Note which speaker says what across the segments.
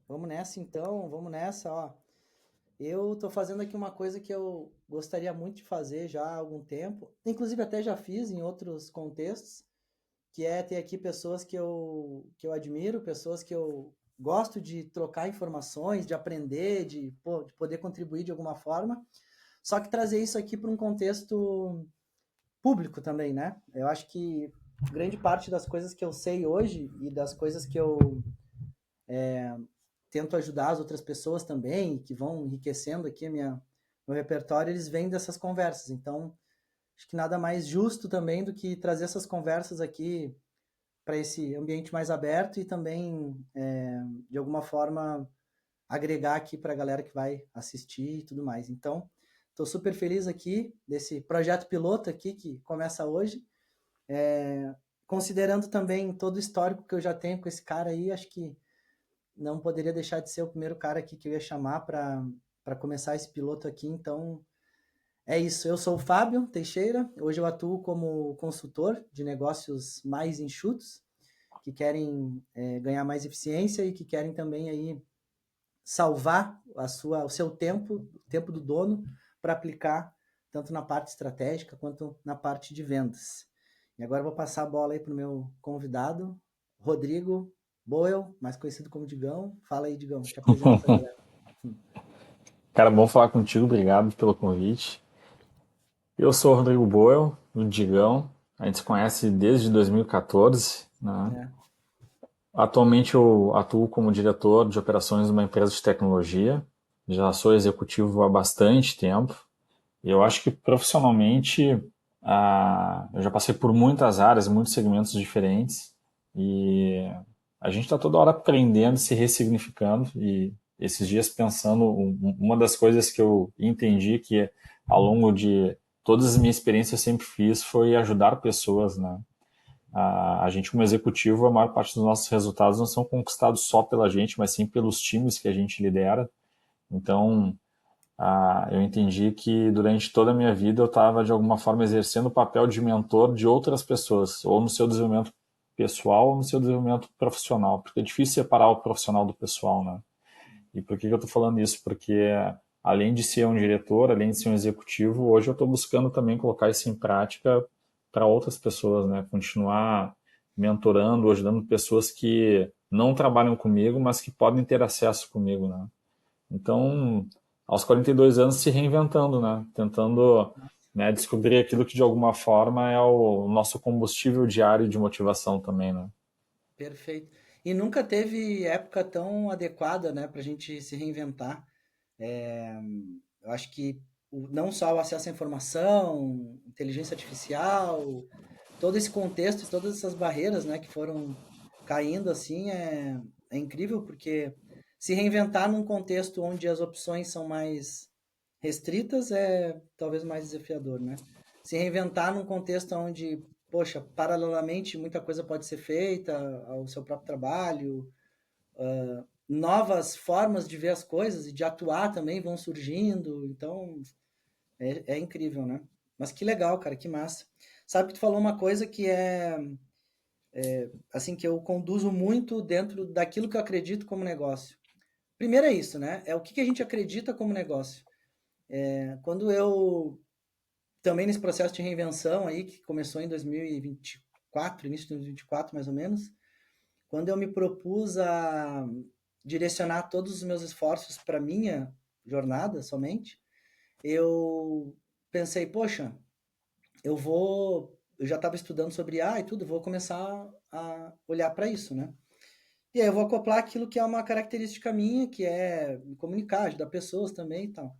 Speaker 1: Vamos nessa então, vamos nessa, ó. Eu tô fazendo aqui uma coisa que eu gostaria muito de fazer já há algum tempo, inclusive até já fiz em outros contextos, que é ter aqui pessoas que eu admiro, pessoas que eu gosto de trocar informações, de aprender, de poder contribuir de alguma forma, só que trazer isso aqui para um contexto público também, né? Eu acho que grande parte das coisas que eu sei hoje e das coisas que eu tento ajudar as outras pessoas também, que vão enriquecendo aqui meu repertório, eles vêm dessas conversas. Então, acho que nada mais justo também do que trazer essas conversas aqui para esse ambiente mais aberto e também, de alguma forma, agregar aqui para a galera que vai assistir e tudo mais. Então, estou super feliz aqui desse projeto piloto aqui que começa hoje. Considerando também todo o histórico que eu já tenho com esse cara aí, acho que não poderia deixar de ser o primeiro cara aqui que eu ia chamar para começar esse piloto aqui. Então, é isso. Eu sou o Fábio Teixeira. Hoje eu atuo como consultor de negócios mais enxutos, que querem ganhar mais eficiência e que querem também aí salvar o seu tempo, o tempo do dono, para aplicar tanto na parte estratégica quanto na parte de vendas. E agora eu vou passar a bola aí para o meu convidado, Rodrigo Boel, mais conhecido como Digão. Fala aí, Digão, te apresenta para a galera.
Speaker 2: Cara, bom falar contigo, obrigado pelo convite. Eu sou o Rodrigo Boel, do Digão. A gente se conhece desde 2014, né?
Speaker 1: É,
Speaker 2: Atualmente eu atuo como diretor de operações de uma empresa de tecnologia. Já sou executivo há bastante tempo. E eu acho que profissionalmente eu já passei por muitas áreas, muitos segmentos diferentes. E a gente está toda hora aprendendo, se ressignificando. E esses dias pensando, uma das coisas que eu entendi que ao longo de todas as minhas experiências eu sempre fiz foi ajudar pessoas, né? A gente, como executivo, a maior parte dos nossos resultados não são conquistados só pela gente, mas sim pelos times que a gente lidera. Então, eu entendi que durante toda a minha vida eu estava, de alguma forma, exercendo o papel de mentor de outras pessoas, ou no seu desenvolvimento pessoal ou no seu desenvolvimento profissional, porque é difícil separar o profissional do pessoal, né? E por que eu estou falando isso? Porque além de ser um diretor, além de ser um executivo, hoje eu estou buscando também colocar isso em prática para outras pessoas, né? Continuar mentorando, ajudando pessoas que não trabalham comigo, mas que podem ter acesso comigo, né? Então, aos 42 anos se reinventando, né? Tentando, né, descobrir aquilo que de alguma forma é o nosso combustível diário de motivação também, né?
Speaker 1: perfeito. E nunca teve época tão adequada, né, para a gente se reinventar. Eu acho que não só o acesso à informação, inteligência artificial, todo esse contexto e todas essas barreiras, né, que foram caindo assim é incrível porque se reinventar num contexto onde as opções são mais restritas é talvez mais desafiador, né? Se reinventar num contexto onde, poxa, paralelamente muita coisa pode ser feita ao seu próprio trabalho, novas formas de ver as coisas e de atuar também vão surgindo, então é incrível, né? Mas que legal, cara, que massa. Sabe que tu falou uma coisa que assim, que eu conduzo muito dentro daquilo que eu acredito como negócio. Primeiro é isso, né? É o que a gente acredita como negócio. Quando eu, também nesse processo de reinvenção aí, que começou em 2024, início de 2024 mais ou menos, quando eu me propus a direcionar todos os meus esforços para minha jornada somente, eu pensei, poxa, eu já estava estudando sobre IA e tudo, vou começar a olhar para isso, né? E aí eu vou acoplar aquilo que é uma característica minha, que é me comunicar, ajudar pessoas também e tal.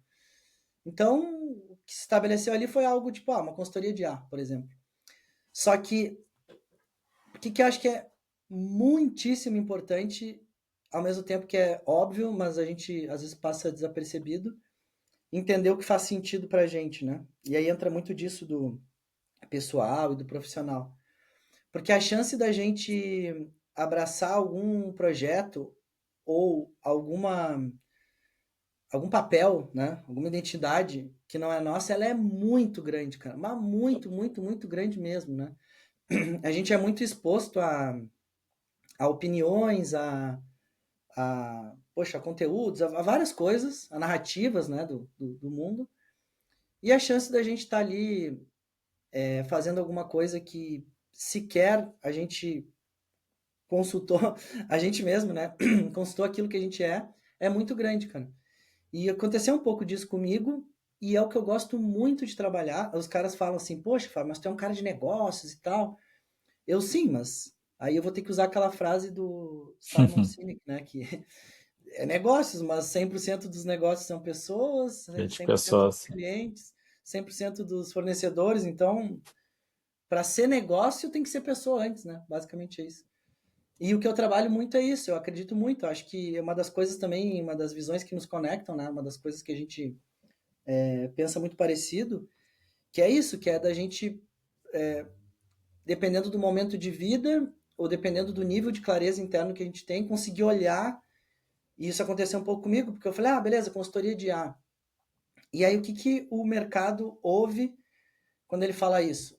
Speaker 1: Então, o que se estabeleceu ali foi algo tipo, uma consultoria de IA, por exemplo. Só que, o que eu acho que é muitíssimo importante, ao mesmo tempo que é óbvio, mas a gente às vezes passa desapercebido, entender o que faz sentido pra gente, né? E aí entra muito disso do pessoal e do profissional. Porque a chance da gente abraçar algum projeto ou algum papel, né? Alguma identidade que não é nossa, ela é muito grande, cara. Mas muito, muito, muito grande mesmo, né? A gente é muito exposto a opiniões, poxa, a conteúdos, a várias coisas, a narrativas, né, do mundo, e a chance da gente estar ali fazendo alguma coisa que sequer a gente consultou, a gente mesmo, né, consultou aquilo que a gente é muito grande, cara. E aconteceu um pouco disso comigo, e é o que eu gosto muito de trabalhar. Os caras falam assim, poxa, Fábio, mas tu é um cara de negócios e tal. Eu sim, mas aí eu vou ter que usar aquela frase do Simon Sinek, né, que é negócios, mas 100% dos negócios são pessoas,
Speaker 2: 20
Speaker 1: 100% dos
Speaker 2: pessoas.
Speaker 1: clientes, 100% dos fornecedores, então, para ser negócio tem que ser pessoa antes, né? Basicamente é isso. E o que eu trabalho muito é isso, eu acredito muito, eu acho que é uma das coisas também, uma das visões que nos conectam, né? Uma das coisas que a gente pensa muito parecido, que é isso, que é da gente, dependendo do momento de vida, ou dependendo do nível de clareza interno que a gente tem, conseguir olhar, e isso aconteceu um pouco comigo, porque eu falei, beleza, consultoria de A. E aí, o que, que o mercado ouve quando ele fala isso?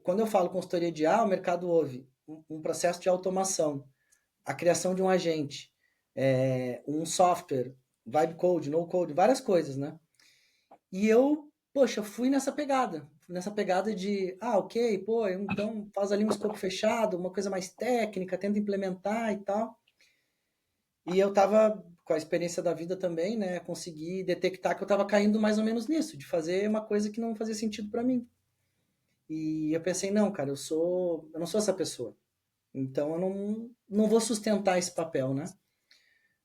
Speaker 1: Quando eu falo consultoria de A, o mercado ouve um processo de automação, a criação de um agente, um software, vibe code, no code, várias coisas, né? E eu, poxa, fui nessa pegada de, ok, pô, então faz ali um escopo fechado, uma coisa mais técnica, tenta implementar e tal. E eu tava com a experiência da vida também, né, consegui detectar que eu tava caindo mais ou menos nisso, de fazer uma coisa que não fazia sentido para mim. E eu pensei, não, cara, eu não sou essa pessoa. Então eu não vou sustentar esse papel, né?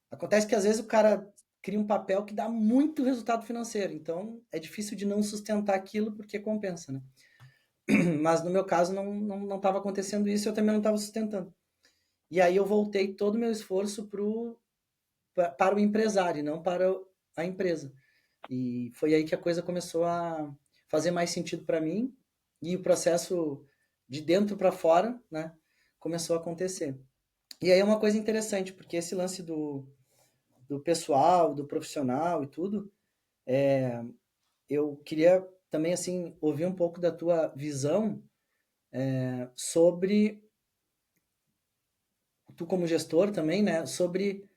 Speaker 1: Acontece que às vezes o cara cria um papel que dá muito resultado financeiro, então é difícil de não sustentar aquilo porque compensa, né? Mas no meu caso não estava acontecendo isso, eu também não estava sustentando. E aí eu voltei todo o meu esforço para o empresário, e não para a empresa. E foi aí que a coisa começou a fazer mais sentido para mim e o processo de dentro para fora, né, começou a acontecer. E aí é uma coisa interessante, porque esse lance do pessoal, do profissional e tudo, eu queria também, assim, ouvir um pouco da tua visão sobre, tu como gestor também, né, sobre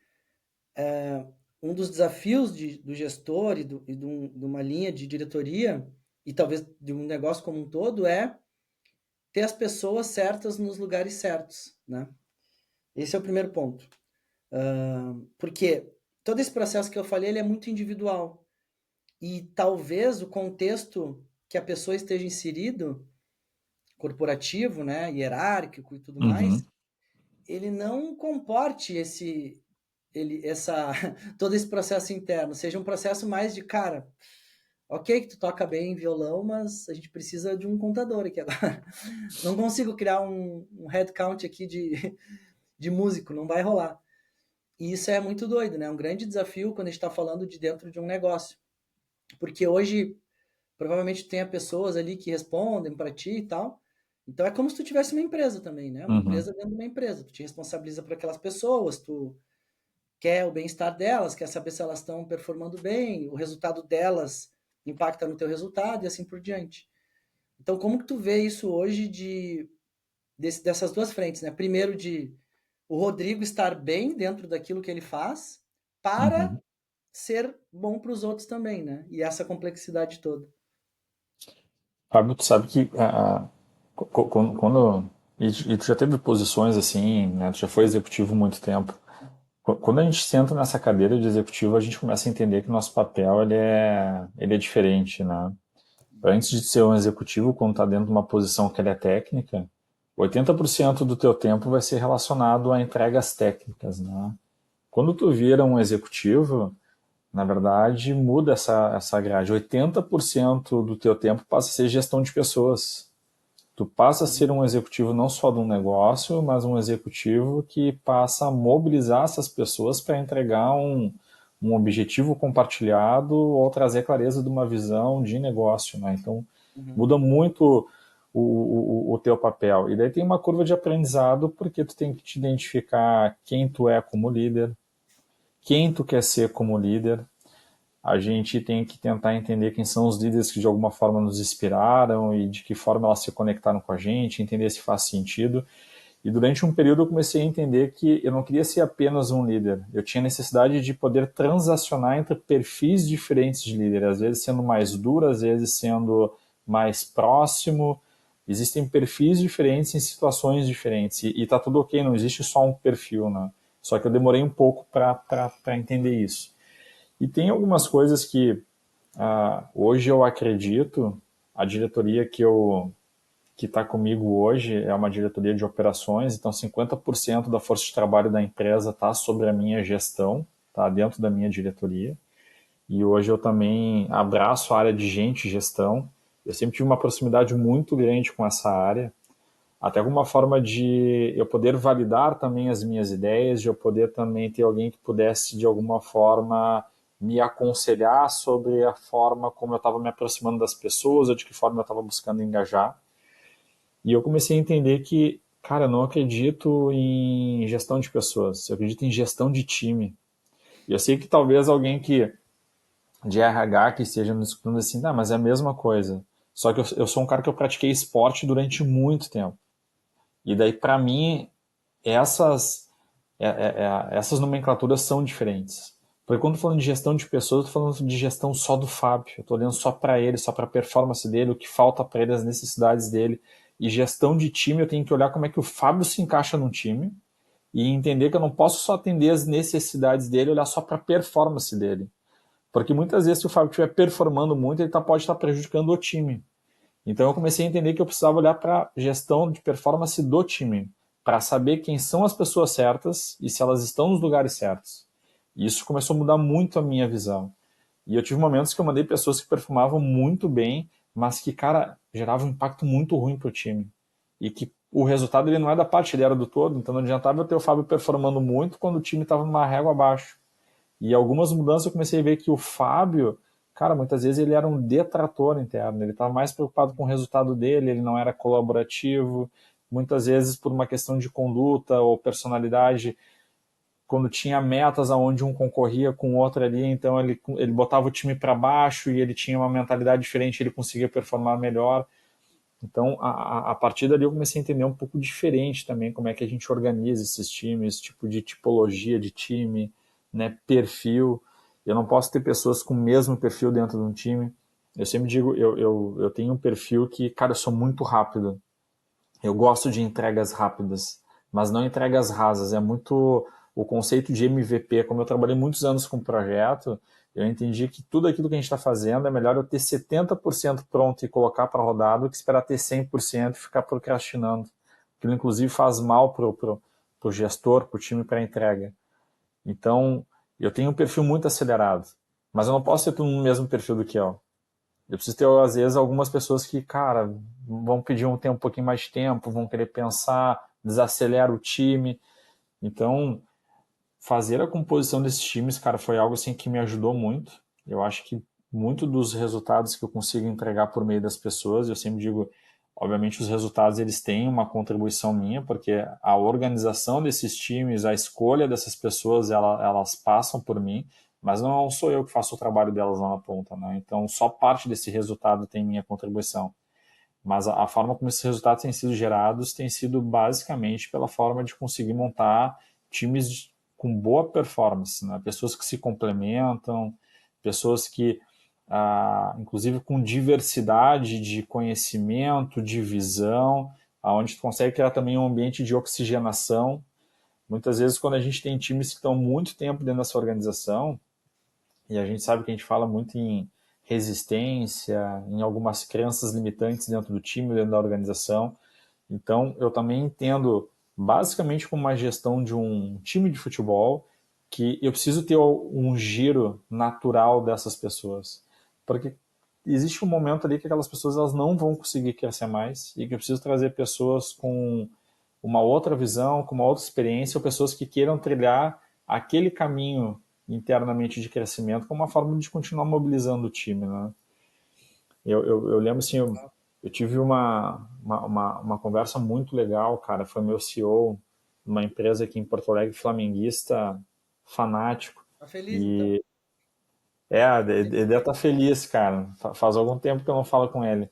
Speaker 1: um dos desafios do gestor de uma linha de diretoria, e talvez de um negócio como um todo, é ter as pessoas certas nos lugares certos, né? Esse é o primeiro ponto. Porque todo esse processo que eu falei, ele é muito individual. E talvez o contexto que a pessoa esteja inserido, corporativo, né, hierárquico e tudo
Speaker 2: Uhum.
Speaker 1: mais, ele não comporte essa, todo esse processo interno. Seja um processo mais de, cara, ok que tu toca bem violão, mas a gente precisa de um contador aqui agora. Não consigo criar um headcount aqui de músico, não vai rolar. E isso é muito doido, né? É um grande desafio quando a gente está falando de dentro de um negócio. Porque hoje, provavelmente, tenha pessoas ali que respondem para ti e tal. Então é como se tu tivesse uma empresa também, né? Uma
Speaker 2: Uhum.
Speaker 1: empresa dentro de uma empresa. Tu te responsabiliza por aquelas pessoas, tu quer o bem-estar delas, quer saber se elas estão performando bem, o resultado delas impacta no teu resultado e assim por diante. Então, como que tu vê isso hoje dessas duas frentes, né? Primeiro de o Rodrigo estar bem dentro daquilo que ele faz para
Speaker 2: Uhum.
Speaker 1: ser bom para os outros também, né? E essa complexidade toda.
Speaker 2: Fábio, tu sabe que quando e tu já teve posições assim, né? Tu já foi executivo há muito tempo. Quando a gente senta nessa cadeira de executivo, a gente começa a entender que o nosso papel ele é diferente, né? Antes de ser um executivo, quando está dentro de uma posição que ele é técnica, 80% do teu tempo vai ser relacionado a entregas técnicas, né? Quando tu vira um executivo, na verdade, muda essa grade. 80% do teu tempo passa a ser gestão de pessoas. Tu passa a ser um executivo não só de um negócio, mas um executivo que passa a mobilizar essas pessoas para entregar um objetivo compartilhado ou trazer clareza de uma visão de negócio, né? Então,
Speaker 1: Uhum,
Speaker 2: muda muito o teu papel. E daí tem uma curva de aprendizado, porque tu tem que te identificar quem tu é como líder, quem tu quer ser como líder. A gente tem que tentar entender quem são os líderes que de alguma forma nos inspiraram e de que forma elas se conectaram com a gente, entender se faz sentido. E durante um período eu comecei a entender que eu não queria ser apenas um líder. Eu tinha necessidade de poder transacionar entre perfis diferentes de líder, às vezes sendo mais duro, às vezes sendo mais próximo. Existem perfis diferentes em situações diferentes. E tá tudo ok, não existe só um perfil, né? Só que eu demorei um pouco para entender isso. E tem algumas coisas que hoje eu acredito, a diretoria que está comigo hoje é uma diretoria de operações, então 50% da força de trabalho da empresa está sobre a minha gestão, está dentro da minha diretoria. E hoje eu também abraço a área de gente e gestão. Eu sempre tive uma proximidade muito grande com essa área, até alguma forma de eu poder validar também as minhas ideias, de eu poder também ter alguém que pudesse, de alguma forma, me aconselhar sobre a forma como eu estava me aproximando das pessoas, ou de que forma eu estava buscando engajar. E eu comecei a entender que, cara, eu não acredito em gestão de pessoas, eu acredito em gestão de time. E eu sei que talvez alguém que de RH que esteja me escutando assim, ah, mas é a mesma coisa. Só que eu sou um cara que eu pratiquei esporte durante muito tempo. E daí, para mim, essas, essas nomenclaturas são diferentes. Porque quando eu tô falando de gestão de pessoas, eu tô falando de gestão só do Fábio. Eu tô olhando só para ele, só para a performance dele, o que falta para ele, as necessidades dele. E gestão de time, eu tenho que olhar como é que o Fábio se encaixa num time e entender que eu não posso só atender as necessidades dele, olhar só para a performance dele. Porque muitas vezes, se o Fábio estiver performando muito, ele pode estar prejudicando o time. Então eu comecei a entender que eu precisava olhar para a gestão de performance do time, para saber quem são as pessoas certas e se elas estão nos lugares certos. E isso começou a mudar muito a minha visão. E eu tive momentos que eu mandei pessoas que performavam muito bem, mas que, cara, geravam um impacto muito ruim para o time. E que o resultado ele não é da parte, ele era do todo. Então não adiantava eu ter o Fábio performando muito quando o time estava numa régua abaixo. E algumas mudanças eu comecei a ver que o Fábio, cara, muitas vezes ele era um detrator interno, ele estava mais preocupado com o resultado dele, ele não era colaborativo, muitas vezes por uma questão de conduta ou personalidade, quando tinha metas aonde um concorria com o outro ali, então ele botava o time para baixo e ele tinha uma mentalidade diferente, ele conseguia performar melhor. Então, a partir dali eu comecei a entender um pouco diferente também como é que a gente organiza esses times, tipo de tipologia de time, né, perfil. Eu não posso ter pessoas com o mesmo perfil dentro de um time. Eu sempre digo, eu tenho um perfil que, cara, eu sou muito rápido. Eu gosto de entregas rápidas, mas não entregas rasas. É muito o conceito de MVP. Como eu trabalhei muitos anos com projeto, eu entendi que tudo aquilo que a gente está fazendo é melhor eu ter 70% pronto e colocar para rodar do que esperar ter 100% e ficar procrastinando. Aquilo, inclusive, faz mal pro gestor, para o time, para a entrega. Então, eu tenho um perfil muito acelerado, mas eu não posso ter tudo no mesmo perfil do que eu. Eu preciso ter, às vezes, algumas pessoas que, cara, vão pedir ter um pouquinho mais de tempo, vão querer pensar, desacelera o time. Então, fazer a composição desses times, cara, foi algo assim que me ajudou muito. Eu acho que muito dos resultados que eu consigo entregar por meio das pessoas, eu sempre digo, obviamente os resultados eles têm uma contribuição minha, porque a organização desses times, a escolha dessas pessoas, elas passam por mim, mas não sou eu que faço o trabalho delas lá na ponta, né? Então só parte desse resultado tem minha contribuição. Mas a forma como esses resultados têm sido gerados tem sido basicamente pela forma de conseguir montar times com boa performance, né? Pessoas que se complementam, pessoas que, inclusive, com diversidade de conhecimento, de visão, aonde tu consegue criar também um ambiente de oxigenação. Muitas vezes, quando a gente tem times que estão muito tempo dentro dessa organização, e a gente sabe que a gente fala muito em resistência, em algumas crenças limitantes dentro do time, dentro da organização. Então, eu também entendo basicamente como uma gestão de um time de futebol que eu preciso ter um giro natural dessas pessoas. Porque existe um momento ali que aquelas pessoas elas não vão conseguir crescer mais e que eu preciso trazer pessoas com uma outra visão, com uma outra experiência, ou pessoas que queiram trilhar aquele caminho internamente de crescimento como uma forma de continuar mobilizando o time, né? Eu lembro assim, eu tive uma conversa muito legal, cara, foi meu CEO, uma empresa aqui em Porto Alegre, flamenguista, fanático,
Speaker 1: Tá feliz, então?
Speaker 2: e ele deve estar feliz, cara, faz algum tempo que eu não falo com ele,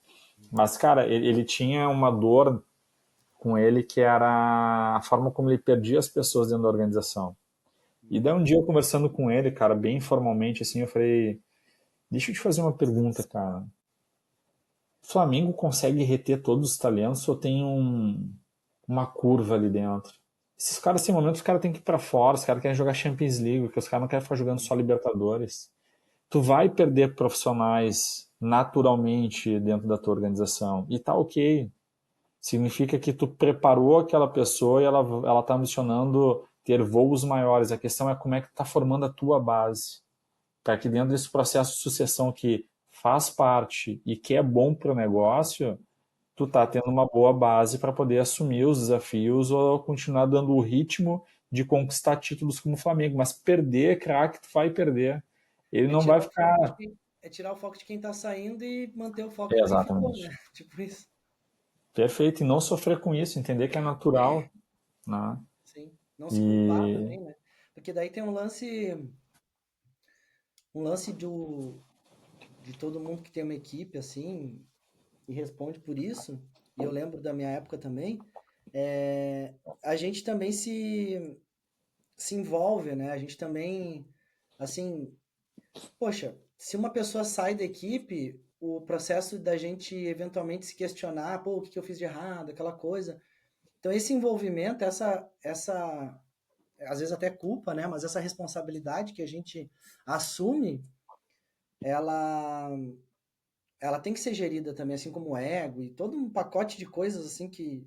Speaker 2: mas, cara, ele tinha uma dor com ele, que era a forma como ele perdia as pessoas dentro da organização. E daí um dia eu conversando com ele, cara, bem informalmente, assim, eu falei, deixa eu te fazer uma pergunta, cara. O Flamengo consegue reter todos os talentos ou tem uma curva ali dentro? Esses caras têm momentos que os caras têm que ir pra fora, os caras querem jogar Champions League, porque os caras não querem ficar jogando só Libertadores. Tu vai perder profissionais naturalmente dentro da tua organização. E tá ok. Significa que tu preparou aquela pessoa e ela tá ambicionando ter voos maiores. A questão é como é que tu tá formando a tua base. Para que dentro desse processo de sucessão que faz parte e que é bom para o negócio, tu tá tendo uma boa base para poder assumir os desafios ou continuar dando o ritmo de conquistar títulos como o Flamengo. Mas perder, craque, tu vai perder. Ele
Speaker 1: É
Speaker 2: não vai
Speaker 1: tirar o foco de
Speaker 2: ficar.
Speaker 1: quem, é tirar o foco de quem tá saindo e manter o foco em quem ficou, né?
Speaker 2: Exatamente.
Speaker 1: Tipo isso.
Speaker 2: Perfeito. E não sofrer com isso, entender que é natural. Né?
Speaker 1: Sim. Não se culpar
Speaker 2: E
Speaker 1: também, né? Porque daí tem um lance de todo mundo que tem uma equipe, assim, e responde por isso, e eu lembro da minha época também, a gente também se envolve, né? A gente também, assim, poxa, se uma pessoa sai da equipe, o processo da gente eventualmente se questionar, pô, o que que eu fiz de errado, aquela coisa. Então, esse envolvimento, às vezes até culpa, né? Mas essa responsabilidade que a gente assume, ela, ela tem que ser gerida também, assim como o ego e todo um pacote de coisas assim que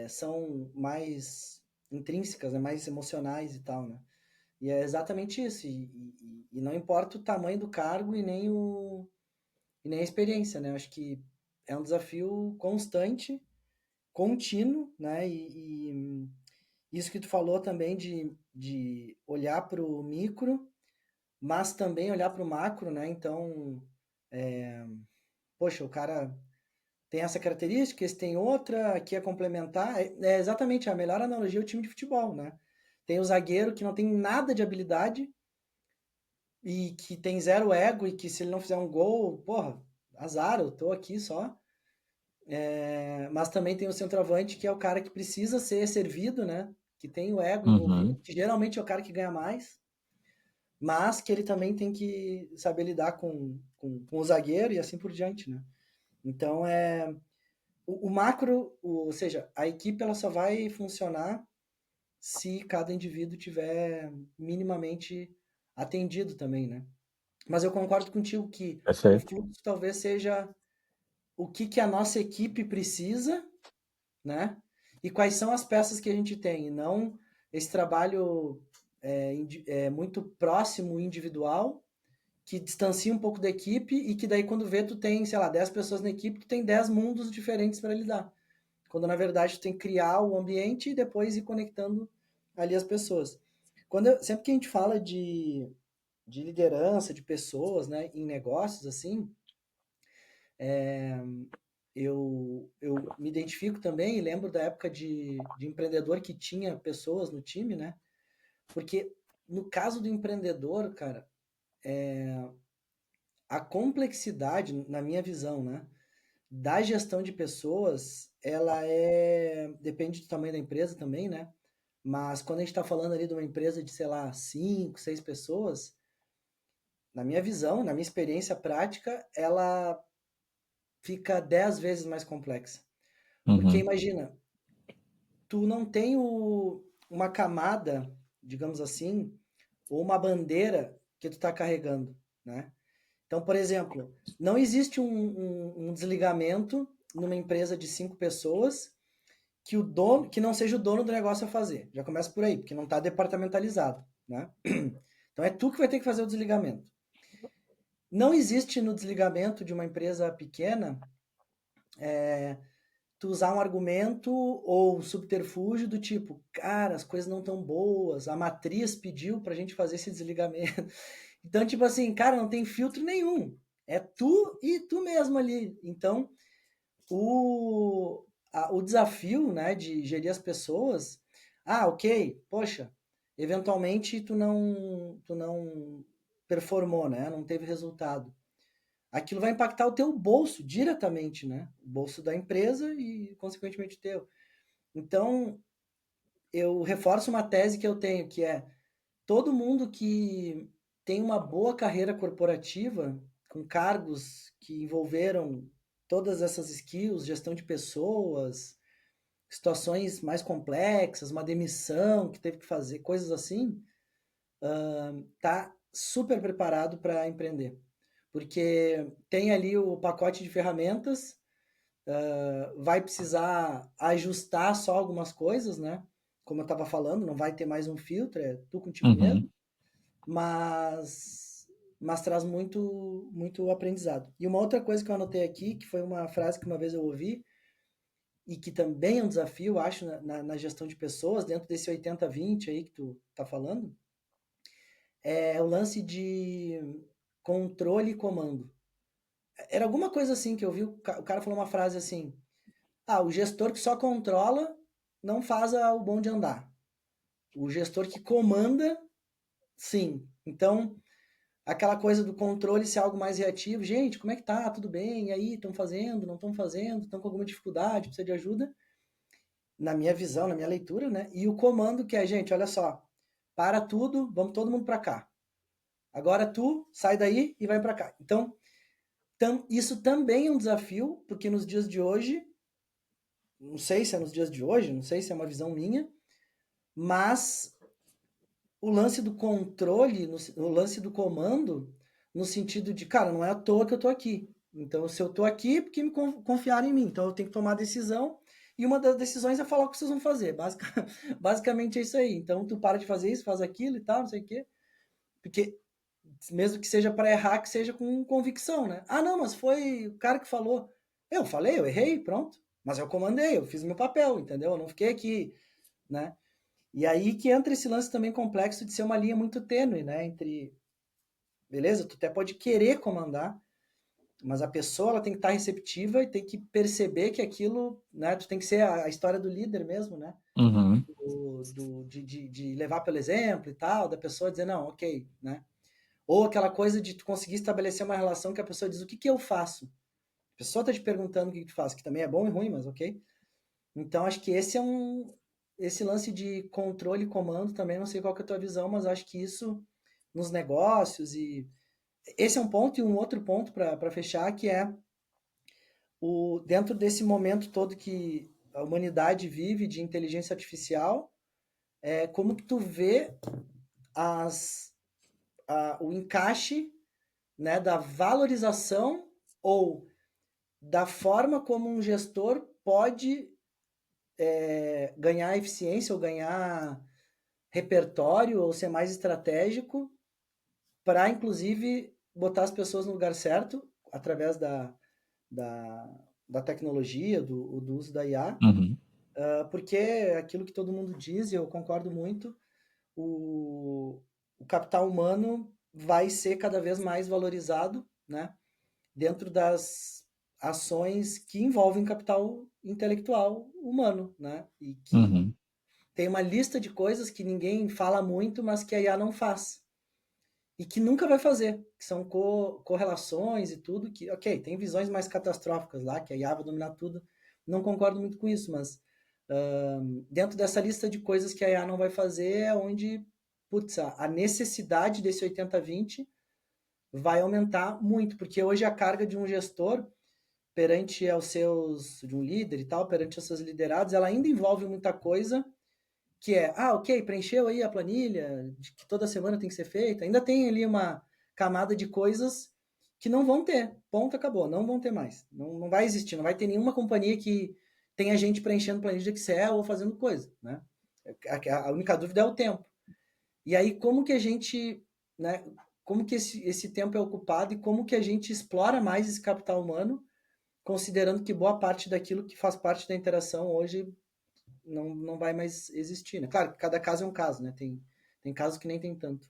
Speaker 1: são mais intrínsecas, né? Mais emocionais e tal, né? E é exatamente isso. E não importa o tamanho do cargo e nem a experiência, né? Eu acho que é um desafio constante, contínuo, né? E isso que tu falou também de olhar para o micro, mas também olhar para o macro, né? Então, poxa, o cara tem essa característica, esse tem outra, aqui é complementar. É exatamente a melhor analogia é o time de futebol, né? Tem o zagueiro que não tem nada de habilidade e que tem zero ego e que se ele não fizer um gol, porra, azar, eu tô aqui só. Mas também tem o centroavante que é o cara que precisa ser servido, né? Que tem o ego envolvido,
Speaker 2: uhum,
Speaker 1: que geralmente é o cara que ganha mais, mas que ele também tem que saber lidar com o zagueiro e assim por diante, né? Então o macro, ou seja, a equipe ela só vai funcionar se cada indivíduo tiver minimamente atendido também, né? Mas eu concordo contigo que o
Speaker 2: perfeito.
Speaker 1: fluxo talvez seja o que que a nossa equipe precisa, né? E quais são as peças que a gente tem, e não esse trabalho muito próximo, individual, que distancia um pouco da equipe e que daí quando vê tu tem, sei lá, 10 pessoas na equipe, tu tem 10 mundos diferentes para lidar. Quando na verdade tu tem que criar o ambiente e depois ir conectando ali as pessoas. Sempre que a gente fala de liderança, de pessoas, né, em negócios, assim, eu me identifico também e lembro da época de empreendedor que tinha pessoas no time, né? Porque no caso do empreendedor, cara, a complexidade, na minha visão, né, da gestão de pessoas, depende do tamanho da empresa também, né? Mas quando a gente está falando ali de uma empresa de, sei lá, 5, 6 pessoas, na minha visão, na minha experiência prática, ela fica 10 vezes mais complexa. Porque
Speaker 2: Uhum.
Speaker 1: imagina, tu não tem uma camada, digamos assim, ou uma bandeira que tu está carregando, né? Então, por exemplo, não existe um desligamento numa empresa de 5 pessoas que o dono, que não seja o dono do negócio a fazer. Já começa por aí, porque não está departamentalizado, né? Então é tu que vai ter que fazer o desligamento. Não existe no desligamento de uma empresa pequena tu usar um argumento ou um subterfúgio do tipo, cara, as coisas não estão boas, a matriz pediu pra gente fazer esse desligamento. Então, tipo assim, cara, não tem filtro nenhum. É tu e tu mesmo ali. Então, o desafio, né, de gerir as pessoas, ok, poxa, eventualmente tu não performou, né, não teve resultado. aquilo vai impactar o teu bolso diretamente, né? O bolso da empresa e, consequentemente, o teu. Então, eu reforço uma tese que eu tenho, que é todo mundo que tem uma boa carreira corporativa, com cargos que envolveram todas essas skills, gestão de pessoas, situações mais complexas, uma demissão que teve que fazer, coisas assim, tá super preparado para empreender. Porque tem ali o pacote de ferramentas, vai precisar ajustar só algumas coisas, né? Como eu estava falando, não vai ter mais um filtro, é tu contigo mesmo,
Speaker 2: Uhum.
Speaker 1: mas traz muito aprendizado. E uma outra coisa que eu anotei aqui, que foi uma frase que uma vez eu ouvi, e que também é um desafio, acho, na gestão de pessoas, dentro desse 80-20 aí que tu tá falando, é o lance de controle e comando. Era alguma coisa assim que eu vi, o cara falou uma frase assim, o gestor que só controla não faz o bonde andar. O gestor que comanda, sim. Então, aquela coisa do controle ser algo mais reativo. Gente, como é que tá? Tudo bem? E aí, estão fazendo? Não estão fazendo? Estão com alguma dificuldade? Precisa de ajuda? Na minha visão, na minha leitura, né? E o comando que é, gente, olha só, para tudo, vamos todo mundo para cá. Agora tu sai daí e vai para cá. Então, isso também é um desafio, porque nos dias de hoje, não sei se é nos dias de hoje, não sei se é uma visão minha, mas o lance do controle, o lance do comando, no sentido de, cara, não é à toa que eu tô aqui. Então, se eu tô aqui, é porque me confiaram em mim. Então, eu tenho que tomar a decisão. E uma das decisões é falar o que vocês vão fazer. Basicamente é isso aí. Então, tu para de fazer isso, faz aquilo e tal, não sei o quê. Porque, mesmo que seja para errar, que seja com convicção, né? Ah, não, mas foi o cara que falou. Eu falei, eu errei, pronto. Mas eu comandei, eu fiz meu papel, entendeu? Eu não fiquei aqui, né? E aí que entra esse lance também complexo de ser uma linha muito tênue, né? Entre, beleza, tu até pode querer comandar, mas a pessoa ela tem que estar receptiva e tem que perceber que aquilo, né? Tu tem que ser a história do líder mesmo, né?
Speaker 2: Uhum.
Speaker 1: De levar pelo exemplo e tal, da pessoa dizer, não, ok, né? Ou aquela coisa de tu conseguir estabelecer uma relação que a pessoa diz, o que que eu faço? A pessoa tá te perguntando o que que tu faz, que também é bom e ruim, mas ok. Então, acho que esse lance de controle e comando também, não sei qual que é a tua visão, mas acho que isso nos negócios e esse é um ponto e um outro ponto para fechar, que é dentro desse momento todo que a humanidade vive de inteligência artificial, como que tu vê as, o encaixe, né, da valorização ou da forma como um gestor pode ganhar eficiência ou ganhar repertório ou ser mais estratégico para, inclusive, botar as pessoas no lugar certo através da, da tecnologia, do uso da IA,
Speaker 2: Uhum.
Speaker 1: porque é aquilo que todo mundo diz, e eu concordo muito, o capital humano vai ser cada vez mais valorizado, né, dentro das ações que envolvem capital intelectual humano, né, e que
Speaker 2: Uhum.
Speaker 1: tem uma lista de coisas que ninguém fala muito, mas que a IA não faz. E que nunca vai fazer, que são correlações e tudo, que, ok, tem visões mais catastróficas lá, que a IA vai dominar tudo, não concordo muito com isso, mas dentro dessa lista de coisas que a IA não vai fazer é onde, putz, a necessidade desse 80-20 vai aumentar muito, porque hoje a carga de um gestor perante aos seus, de um líder e tal, perante os seus liderados, ela ainda envolve muita coisa que é, ok, preencheu aí a planilha de que toda semana tem que ser feita, ainda tem ali uma camada de coisas que não vão ter, ponto, acabou, não vão ter mais, não vai existir, não vai ter nenhuma companhia que tenha gente preenchendo planilha de Excel ou fazendo coisa, né? A única dúvida é o tempo. E aí, como que a gente, né, como que esse tempo é ocupado e como que a gente explora mais esse capital humano, considerando que boa parte daquilo que faz parte da interação hoje não vai mais existir, né? Claro que cada caso é um caso, né? Tem casos que nem tem tanto.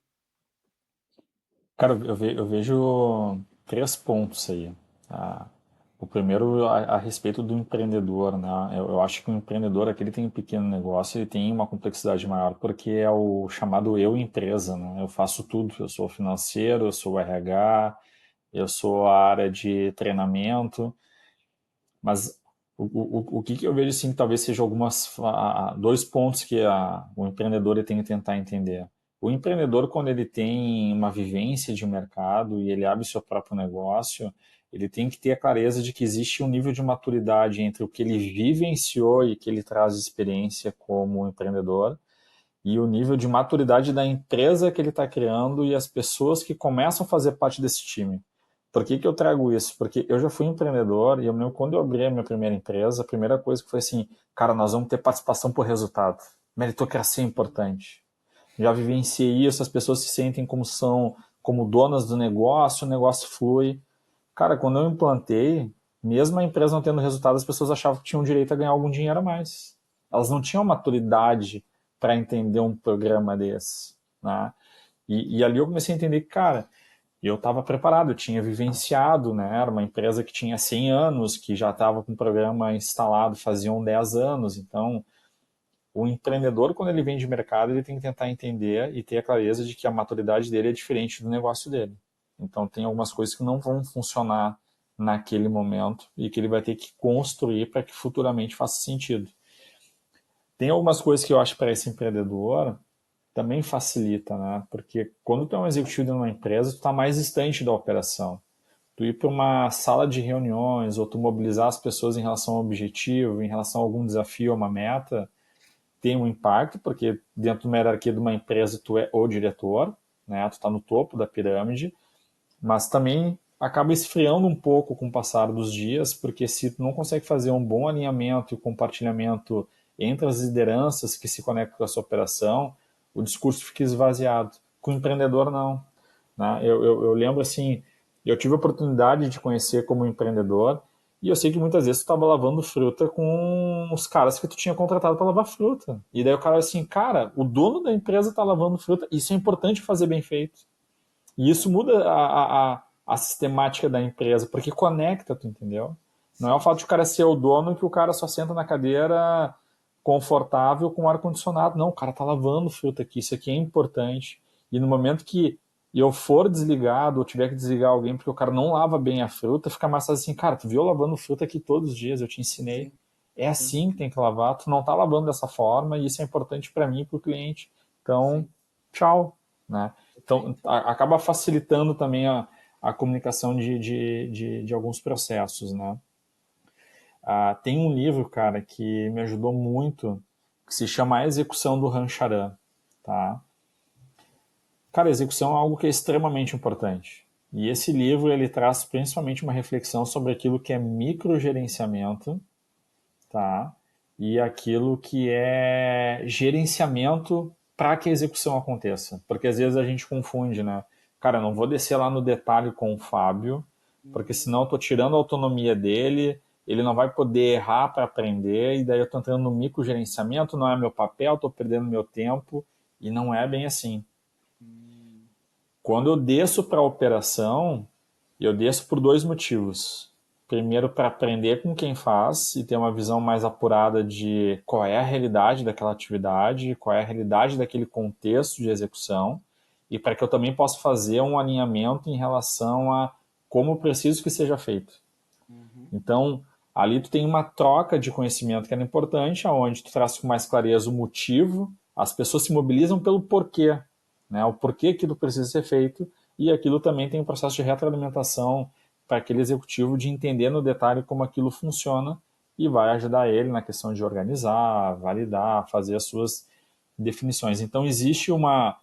Speaker 2: Cara, eu vejo três pontos aí. Tá? O primeiro a respeito do empreendedor, né? Eu acho que o empreendedor aqui ele tem um pequeno negócio, ele tem uma complexidade maior, porque é o chamado eu empresa, né? Eu faço tudo, eu sou financeiro, eu sou RH, eu sou a área de treinamento, mas o que eu vejo assim, que talvez seja dois pontos que o empreendedor ele tem que tentar entender. O empreendedor, quando ele tem uma vivência de mercado e ele abre seu próprio negócio, ele tem que ter a clareza de que existe um nível de maturidade entre o que ele vivenciou e que ele traz de experiência como empreendedor e o nível de maturidade da empresa que ele está criando e as pessoas que começam a fazer parte desse time. Por que eu trago isso? Porque eu já fui empreendedor e eu me lembro quando eu abri a minha primeira empresa, a primeira coisa que foi assim, cara, nós vamos ter participação por resultado. Meritocracia é importante. Já vivenciei isso, as pessoas se sentem como são, como donas do negócio, o negócio flui. Cara, quando eu implantei, mesmo a empresa não tendo resultado, as pessoas achavam que tinham direito a ganhar algum dinheiro a mais. Elas não tinham maturidade para entender um programa desse, né? E ali eu comecei a entender que, cara, eu estava preparado, eu tinha vivenciado, né? Era uma empresa que tinha 100 anos, que já estava com o programa instalado faziam 10 anos. Então, o empreendedor, quando ele vem de mercado, ele tem que tentar entender e ter a clareza de que a maturidade dele é diferente do negócio dele. Então, tem algumas coisas que não vão funcionar naquele momento e que ele vai ter que construir para que futuramente faça sentido. Tem algumas coisas que eu acho para esse empreendedor também facilita, né? Porque quando tu é um executivo de uma empresa, tu está mais distante da operação. Tu ir para uma sala de reuniões ou tu mobilizar as pessoas em relação ao objetivo, em relação a algum desafio, a uma meta, tem um impacto, porque dentro de uma hierarquia de uma empresa tu é o diretor, né? Tu está no topo da pirâmide, mas também acaba esfriando um pouco com o passar dos dias, porque se tu não consegue fazer um bom alinhamento e compartilhamento entre as lideranças que se conectam com a sua operação, o discurso fica esvaziado. Com o empreendedor, não. Né? Eu lembro assim, eu tive a oportunidade de conhecer como empreendedor e eu sei que muitas vezes tu estava lavando fruta com os caras que tu tinha contratado para lavar fruta. E daí o cara assim, cara, o dono da empresa está lavando fruta, isso é importante fazer bem feito. E isso muda a sistemática da empresa, porque conecta, tu entendeu? Não é o fato de o cara ser o dono que o cara só senta na cadeira confortável com ar-condicionado. Não, o cara tá lavando fruta aqui, isso aqui é importante. E no momento que eu for desligado ou tiver que desligar alguém porque o cara não lava bem a fruta, fica mais fácil assim, cara, tu viu eu lavando fruta aqui todos os dias, eu te ensinei.
Speaker 1: Sim,
Speaker 2: É
Speaker 1: sim,
Speaker 2: assim que tem que lavar, tu não tá lavando dessa forma e isso é importante para mim e para o cliente. Então,
Speaker 1: sim.
Speaker 2: tchau, né? Então,
Speaker 1: Perfeito.
Speaker 2: acaba facilitando também a comunicação de alguns processos, né? Tem um livro, cara, que me ajudou muito, que se chama A Execução do Rancharan, tá? Cara, a execução é algo que é extremamente importante. E esse livro, ele traz principalmente uma reflexão sobre aquilo que é microgerenciamento, tá? E aquilo que é gerenciamento para que a execução aconteça. Porque às vezes a gente confunde, né? Cara, eu não vou descer lá no detalhe com o Fábio, porque
Speaker 1: Uhum.
Speaker 2: senão eu tô tirando a autonomia dele, ele não vai poder errar para aprender, e daí eu tô entrando no microgerenciamento, não é meu papel, tô perdendo meu tempo, e não é bem assim.
Speaker 1: Hum.
Speaker 2: Quando eu desço para a operação, eu desço por dois motivos. Primeiro, para aprender com quem faz e ter uma visão mais apurada de qual é a realidade daquela atividade, qual é a realidade daquele contexto de execução, e para que eu também possa fazer um alinhamento em relação a como preciso que seja feito.
Speaker 1: Uhum.
Speaker 2: Então, ali tu tem uma troca de conhecimento que é importante, aonde tu traz com mais clareza o motivo, as pessoas se mobilizam pelo porquê, né? O porquê aquilo precisa ser feito, e aquilo também tem um processo de retroalimentação para aquele executivo de entender no detalhe como aquilo funciona e vai ajudar ele na questão de organizar, validar, fazer as suas definições. Então, existe uma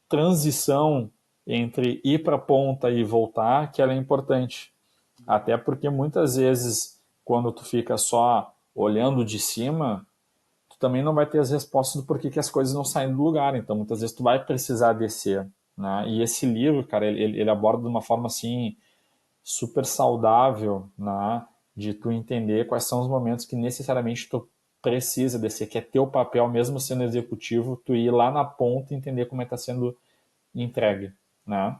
Speaker 2: transição entre ir para a ponta e voltar que ela é importante. Até
Speaker 1: Boa.
Speaker 2: porque muitas vezes, quando tu fica só olhando de cima, tu também não vai ter as respostas do porquê que as coisas não saem do lugar. Então, muitas vezes tu vai precisar descer, né? E esse livro, cara, ele aborda de uma forma assim super saudável, né? De tu entender quais são os momentos que necessariamente tu precisa descer, que é teu papel, mesmo sendo executivo, tu ir lá na ponta e entender como é que está sendo entregue, né?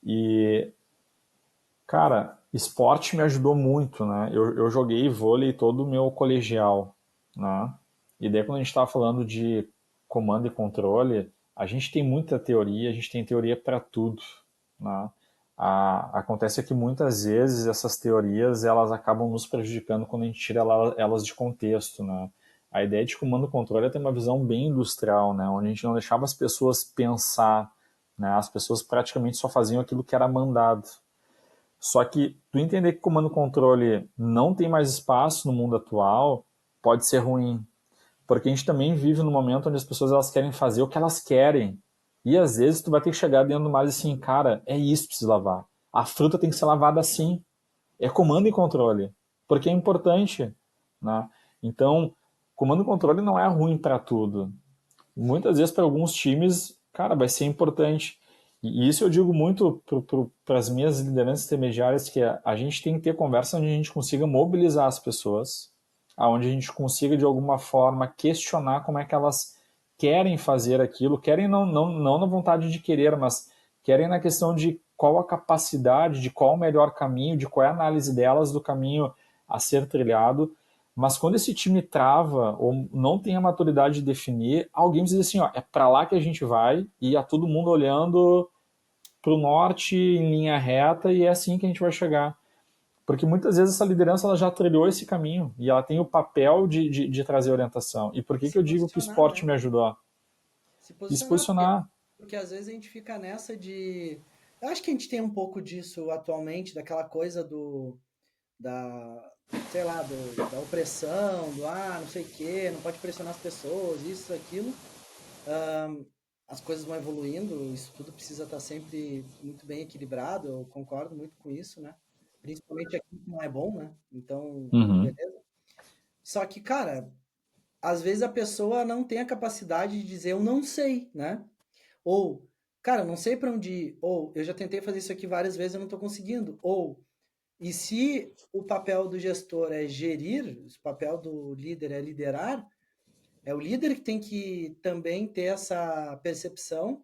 Speaker 2: E cara, esporte me ajudou muito, né? Eu joguei vôlei todo o meu colegial, né? E daí quando a gente estava falando de comando e controle, a gente tem muita teoria, a gente tem teoria para tudo, né? Acontece que muitas vezes essas teorias elas acabam nos prejudicando quando a gente tira elas de contexto, né? A ideia de comando e controle é ter uma visão bem industrial, né? Onde a gente não deixava as pessoas pensar, né? As pessoas praticamente só faziam aquilo que era mandado. Só que tu entender que comando e controle não tem mais espaço no mundo atual pode ser ruim, porque a gente também vive num momento onde as pessoas elas querem fazer o que elas querem. E às vezes tu vai ter que chegar dentro do mar e assim, cara, é isso que precisa lavar. A fruta tem que ser lavada assim. É comando e controle, porque é importante, né? Então, comando e controle não é ruim para tudo.
Speaker 1: Sim.
Speaker 2: Muitas vezes para alguns times, cara, vai ser importante. E isso eu digo muito para as minhas lideranças intermediárias, que a gente tem que ter conversa onde a gente consiga mobilizar as pessoas, aonde a gente consiga de alguma forma questionar como é que elas querem fazer aquilo, querem não na vontade de querer, mas querem na questão de qual a capacidade, de qual o melhor caminho, de qual é a análise delas do caminho a ser trilhado. Mas quando esse time trava ou não tem a maturidade de definir, alguém diz assim, ó, é para lá que a gente vai e a todo mundo olhando para o norte em linha reta e é assim que a gente vai chegar. Porque muitas vezes essa liderança ela já trilhou esse caminho e ela tem o papel de trazer orientação. E por que
Speaker 1: Se
Speaker 2: eu digo que o
Speaker 1: posicionar,
Speaker 2: esporte
Speaker 1: né?
Speaker 2: me ajudou?
Speaker 1: Se
Speaker 2: E se
Speaker 1: posicionar,
Speaker 2: posicionar.
Speaker 1: porque às vezes a gente fica nessa de. Eu acho que a gente tem um pouco disso atualmente, daquela coisa da, sei lá, da opressão, não sei o quê, não pode pressionar as pessoas, isso, aquilo. As coisas vão evoluindo, isso tudo precisa estar sempre muito bem equilibrado, eu concordo muito com isso, né? Principalmente aqui que não é bom, né? Então,
Speaker 2: Uhum.
Speaker 1: beleza. Só que, cara, às vezes a pessoa não tem a capacidade de dizer eu não sei, né? Ou, cara, eu não sei para onde ir. Ou, eu já tentei fazer isso aqui várias vezes e eu não estou conseguindo. Ou, e se o papel do gestor é gerir, o papel do líder é liderar, é o líder que tem que também ter essa percepção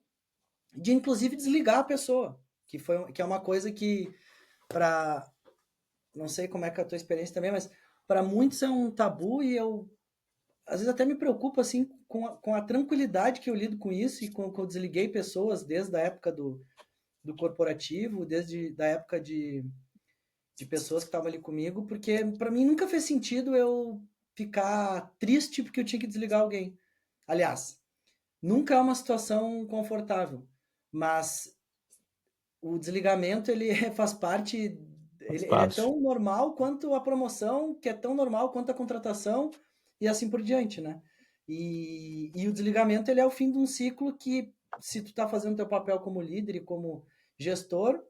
Speaker 1: de, inclusive, desligar a pessoa, que é uma coisa que, para, não sei como é que é a tua experiência também, mas para muitos é um tabu e eu às vezes até me preocupo assim com a tranquilidade que eu lido com isso e com eu desliguei pessoas desde a época do corporativo, desde da época de pessoas que estavam ali comigo, porque para mim nunca fez sentido eu ficar triste porque eu tinha que desligar alguém. Aliás, nunca é uma situação confortável, mas o desligamento ele faz parte,
Speaker 2: Faz
Speaker 1: ele é
Speaker 2: parte.
Speaker 1: tão normal quanto a promoção, que é tão normal quanto a contratação e assim por diante, né? E o desligamento ele é o fim de um ciclo que, se tu tá fazendo teu papel como líder e como gestor,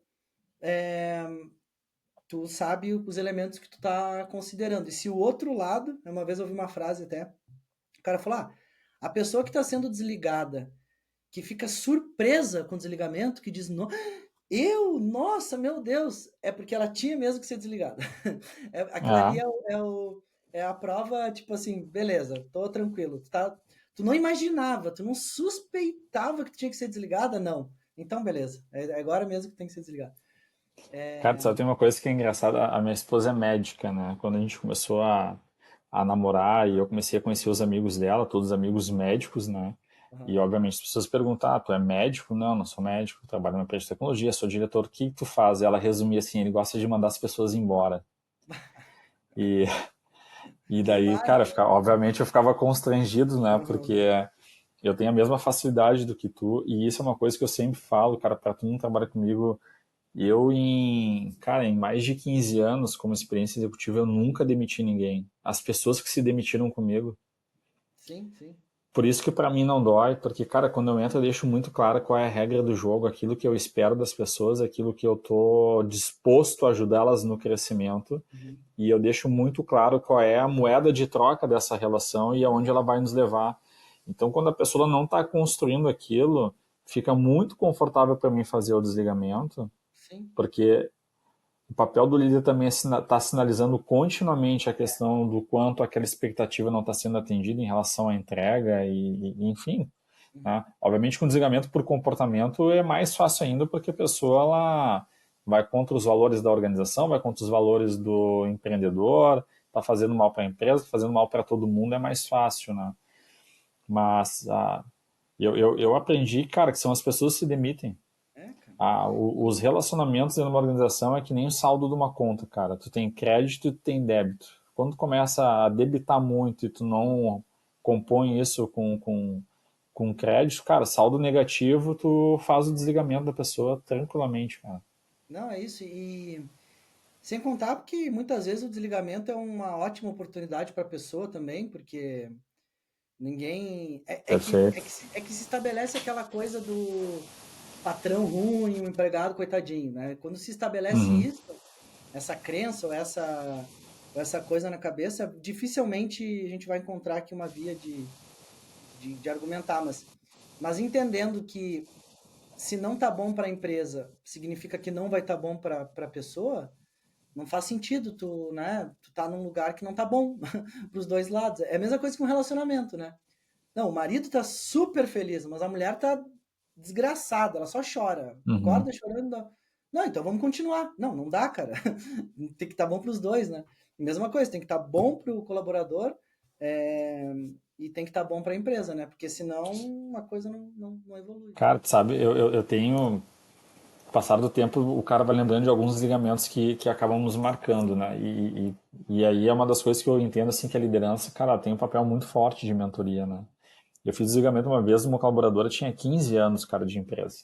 Speaker 1: tu sabe os elementos que tu tá considerando. E se o outro lado, uma vez eu ouvi uma frase até, o cara falou, a pessoa que está sendo desligada, que fica surpresa com o desligamento, que diz, nossa, meu Deus, é porque ela tinha mesmo que ser desligada. Aquilo ali
Speaker 2: É.
Speaker 1: é a prova, tipo assim, beleza, tô tranquilo. Tu não imaginava, tu não suspeitava que tu tinha que ser desligada? Não. Então, beleza, é agora mesmo que tem que ser desligado.
Speaker 2: Cara, só tem uma coisa que é engraçada, a minha esposa é médica, né? Quando a gente começou a namorar e eu comecei a conhecer os amigos dela, todos amigos médicos, né? E
Speaker 1: Uhum.
Speaker 2: obviamente as pessoas perguntam, tu é médico? Não, não sou médico, trabalho numa empresa de tecnologia, sou diretor, o que tu faz? Ela resumia assim, ele gosta de mandar as pessoas embora. E, e
Speaker 1: Que
Speaker 2: daí, cara,
Speaker 1: baita.
Speaker 2: obviamente eu ficava constrangido, né?
Speaker 1: Uhum.
Speaker 2: Porque eu tenho a mesma facilidade do que tu, e isso é uma coisa que eu sempre falo, cara, pra tu não trabalhar comigo, eu, cara, em mais de 15 anos como experiência executiva, eu nunca demiti ninguém. As pessoas que se demitiram comigo.
Speaker 1: Sim, sim.
Speaker 2: Por isso que para mim não dói, porque, cara, quando eu entro, eu deixo muito claro qual é a regra do jogo, aquilo que eu espero das pessoas, aquilo que eu tô disposto a ajudá-las no crescimento.
Speaker 1: Uhum.
Speaker 2: E eu deixo muito claro qual é a moeda de troca dessa relação e aonde ela vai nos levar. Então, quando a pessoa não está construindo aquilo, fica muito confortável para mim fazer o desligamento,
Speaker 1: Sim.
Speaker 2: porque o papel do líder também é está sinalizando continuamente a questão do quanto aquela expectativa não está sendo atendida em relação à entrega enfim.
Speaker 1: Uhum.
Speaker 2: Né? Obviamente, com desligamento por comportamento é mais fácil ainda porque a pessoa ela vai contra os valores da organização, vai contra os valores do empreendedor, está fazendo mal para a empresa, tá fazendo mal para todo mundo, é mais fácil, né? Mas eu aprendi, cara, que são as pessoas que se demitem.
Speaker 1: É, cara.
Speaker 2: Os relacionamentos dentro de uma organização é que nem o saldo de uma conta, cara. Tu tem crédito e tu tem débito. Quando tu começa a debitar muito e tu não compõe isso com crédito, cara, saldo negativo, tu faz o desligamento da pessoa tranquilamente, cara.
Speaker 1: Não, é isso. E sem contar que muitas vezes o desligamento é uma ótima oportunidade para a pessoa também, porque ninguém.
Speaker 2: Perfeito.
Speaker 1: É que se estabelece aquela coisa do patrão ruim, o empregado coitadinho, né? Quando se estabelece
Speaker 2: Uhum.
Speaker 1: isso, essa crença ou essa coisa na cabeça, dificilmente a gente vai encontrar aqui uma via de argumentar, mas entendendo que se não tá bom para a empresa, significa que não vai estar bom para a pessoa, não faz sentido tu, né? Tu tá num lugar que não tá bom para os dois lados. É a mesma coisa que um relacionamento, né? Não, o marido tá super feliz, mas a mulher tá desgraçada, ela só chora.
Speaker 2: Uhum.
Speaker 1: Acorda chorando. Não, então vamos continuar. Não, não dá, cara. Tem que estar bom para os dois, né? Mesma coisa, tem que estar bom para o colaborador é, e tem que estar bom para a empresa, né? Porque senão a coisa não evolui.
Speaker 2: Cara, tu sabe, eu tenho. Passar do tempo, o cara vai lembrando de alguns ligamentos que acabam nos marcando, né? E aí é uma das coisas que eu entendo, assim, que a liderança, cara, tem um papel muito forte de mentoria, né? Eu fiz desligamento uma vez, uma colaboradora tinha 15 anos, cara, de empresa.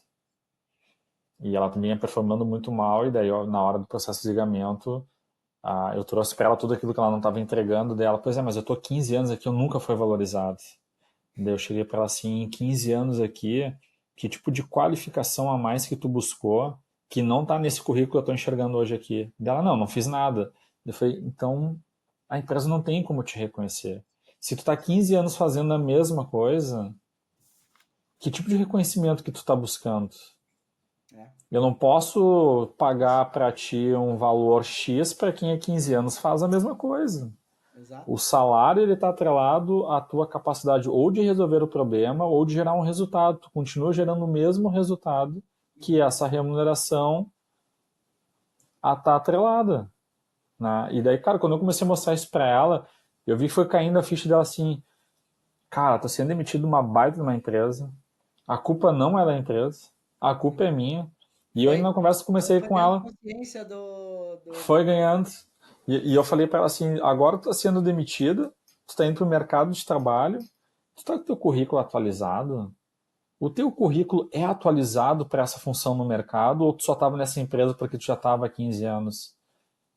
Speaker 2: E ela também ia performando muito mal, e daí, na hora do processo de desligamento, eu trouxe para ela tudo aquilo que ela não estava entregando dela. Pois é, mas eu tô 15 anos aqui, eu nunca fui valorizado. Daí eu cheguei para ela assim, em 15 anos aqui, que tipo de qualificação a mais que tu buscou que não tá nesse currículo que eu tô enxergando hoje aqui? Dela, não, não fiz nada. Eu falei, então a empresa não tem como te reconhecer. Se tu tá 15 anos fazendo a mesma coisa, que tipo de reconhecimento que tu tá buscando?
Speaker 1: É,
Speaker 2: Eu não posso pagar para ti um valor X para quem há 15 anos faz a mesma coisa. O
Speaker 1: exato.
Speaker 2: salário ele está atrelado à tua capacidade ou de resolver o problema ou de gerar um resultado. Tu continua gerando o mesmo resultado que
Speaker 1: Uhum.
Speaker 2: essa remuneração está atrelada. Né? E daí, cara, quando eu comecei a mostrar isso para ela, eu vi que foi caindo a ficha dela assim, cara, tô sendo demitido de uma baita de uma empresa, a culpa não é da empresa, a culpa é minha. E eu ainda
Speaker 1: Foi,
Speaker 2: na conversa
Speaker 1: ela
Speaker 2: comecei
Speaker 1: foi
Speaker 2: com
Speaker 1: ganhando
Speaker 2: ela,
Speaker 1: consciência
Speaker 2: foi ganhando. E eu falei para ela assim, agora tu tá sendo demitida, tu tá indo pro mercado de trabalho, tu tá com o teu currículo atualizado? O teu currículo é atualizado para essa função no mercado ou tu só estava nessa empresa porque tu já estava há 15 anos?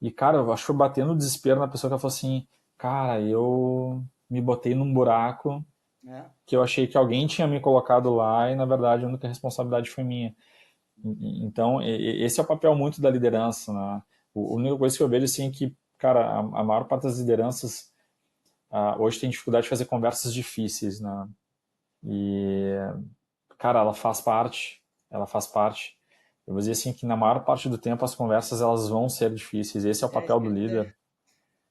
Speaker 2: E, cara, eu acho que foi batendo desespero na pessoa que ela falou assim, cara, eu me botei num buraco
Speaker 1: né?
Speaker 2: que eu achei que alguém tinha me colocado lá e, na verdade, a única responsabilidade foi minha. Então, esse é o papel muito da liderança, né? A única coisa que eu vejo, assim, é que, cara, a maior parte das lideranças hoje tem dificuldade de fazer conversas difíceis, né? E, cara, ela faz parte. Eu vou dizer assim que na maior parte do tempo as conversas elas vão ser difíceis. Esse é o
Speaker 1: É isso
Speaker 2: papel
Speaker 1: que
Speaker 2: do
Speaker 1: eu ia
Speaker 2: líder.
Speaker 1: dizer.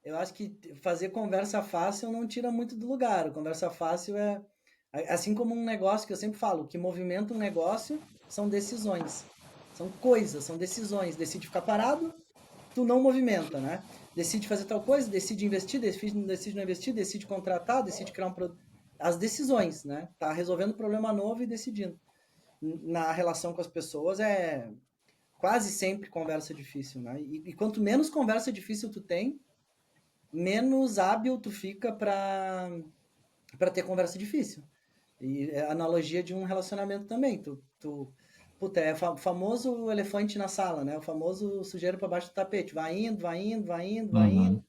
Speaker 1: Eu acho que fazer conversa fácil não tira muito do lugar. Conversa fácil é assim como um negócio que eu sempre falo, que movimenta um negócio são decisões. São coisas, são decisões. Decide ficar parado, tu não movimenta, né? Decide fazer tal coisa, decide investir, decide não investir, decide contratar, decide criar um produto. As decisões, né? Tá resolvendo um problema novo e decidindo. Na relação com as pessoas é quase sempre conversa difícil, né? E quanto menos conversa difícil tu tem, menos hábil tu fica para ter conversa difícil. E é a analogia de um relacionamento também. Puta, é famoso elefante na sala, né? O famoso sujeiro para baixo do tapete. Vai indo, vai indo, vai indo, vai indo.
Speaker 2: Uhum.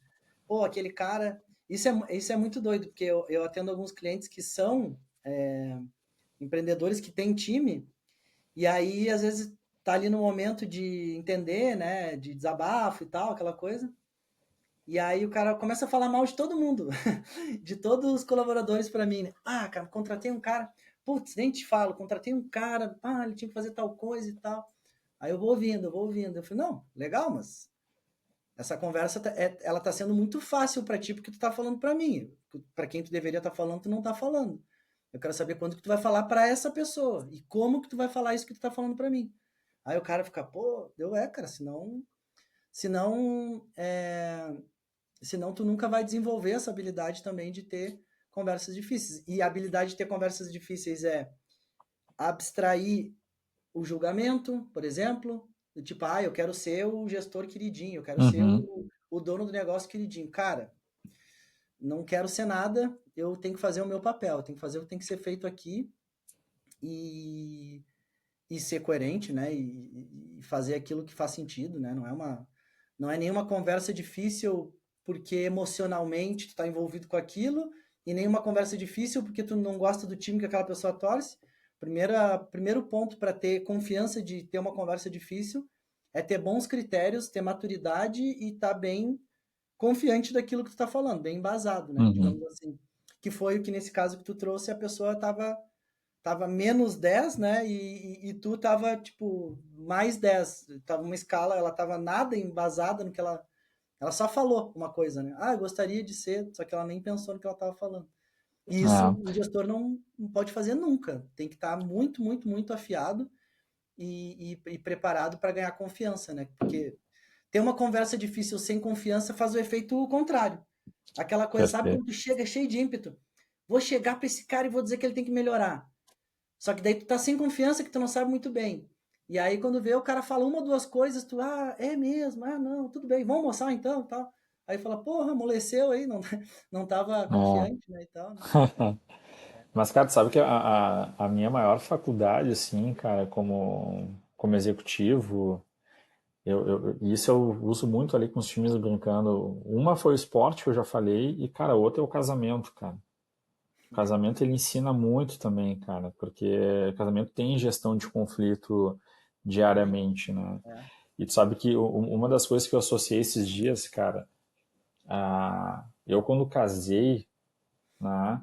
Speaker 1: Pô, aquele cara. Isso é muito doido, porque eu atendo alguns clientes que são empreendedores que têm time, e aí, às vezes, tá ali no momento de entender, né? De desabafo e tal, aquela coisa. E aí o cara começa a falar mal de todo mundo, de todos os colaboradores para mim. Né? Ah, cara, contratei um cara, putz, nem te falo, contratei um cara, ele tinha que fazer tal coisa e tal. Aí eu vou ouvindo, eu vou ouvindo. Eu falei, não, legal, mas essa conversa ela tá sendo muito fácil para ti porque tu tá falando para mim. Para quem tu deveria estar falando, tu não tá falando. Eu quero saber quando que tu vai falar para essa pessoa e como que tu vai falar isso que tu tá falando para mim. Aí o cara fica, pô, cara, senão senão tu nunca vai desenvolver essa habilidade também de ter conversas difíceis. E a habilidade de ter conversas difíceis é abstrair o julgamento, por exemplo, do tipo, eu quero ser o gestor queridinho, eu quero ser
Speaker 2: Uhum.
Speaker 1: o dono do negócio queridinho. Cara, não quero ser nada, eu tenho que fazer o meu papel, eu tenho que fazer o que tem que ser feito aqui e, e ser coerente, né? E fazer aquilo que faz sentido, né? Não é nenhuma conversa difícil porque emocionalmente tu está envolvido com aquilo e nenhuma conversa difícil porque tu não gosta do time que aquela pessoa torce. Primeiro ponto para ter confiança de ter uma conversa difícil é ter bons critérios, ter maturidade e estar bem confiante daquilo que tu tá falando, bem embasado, né?
Speaker 2: Uhum.
Speaker 1: Digamos assim. Que foi o que nesse caso que tu trouxe, a pessoa tava -10, né? E tu tava, tipo, +10. Tava uma escala, ela tava nada embasada no que ela só falou uma coisa, né? Eu gostaria de ser, só que ela nem pensou no que ela tava falando. E isso
Speaker 2: É,
Speaker 1: o gestor não pode fazer nunca. Tem que estar muito, muito, muito afiado e preparado para ganhar confiança, né? Porque ter uma conversa difícil sem confiança faz o efeito contrário. Aquela coisa, sabe quando
Speaker 2: perfeito.
Speaker 1: tu chega cheio de ímpeto? Vou chegar para esse cara e vou dizer que ele tem que melhorar. Só que daí tu tá sem confiança que tu não sabe muito bem. E aí quando vê o cara fala uma ou duas coisas, tu, é mesmo, não, tudo bem, vamos almoçar então, tal. Aí fala, porra, amoleceu aí, não, não tava
Speaker 2: É.
Speaker 1: confiante, né, e tal, né?
Speaker 2: Mas, cara, tu sabe que a minha maior faculdade, assim, cara, como executivo, isso eu uso muito ali com os times brincando. Uma foi o esporte, que eu já falei, e, cara, outra é o casamento, cara. O casamento, ele ensina muito também, cara, porque o casamento tem gestão de conflito
Speaker 1: Muito,
Speaker 2: diariamente, né?
Speaker 1: é.
Speaker 2: E tu sabe que uma das coisas que eu associei esses dias, cara, eu quando casei, né?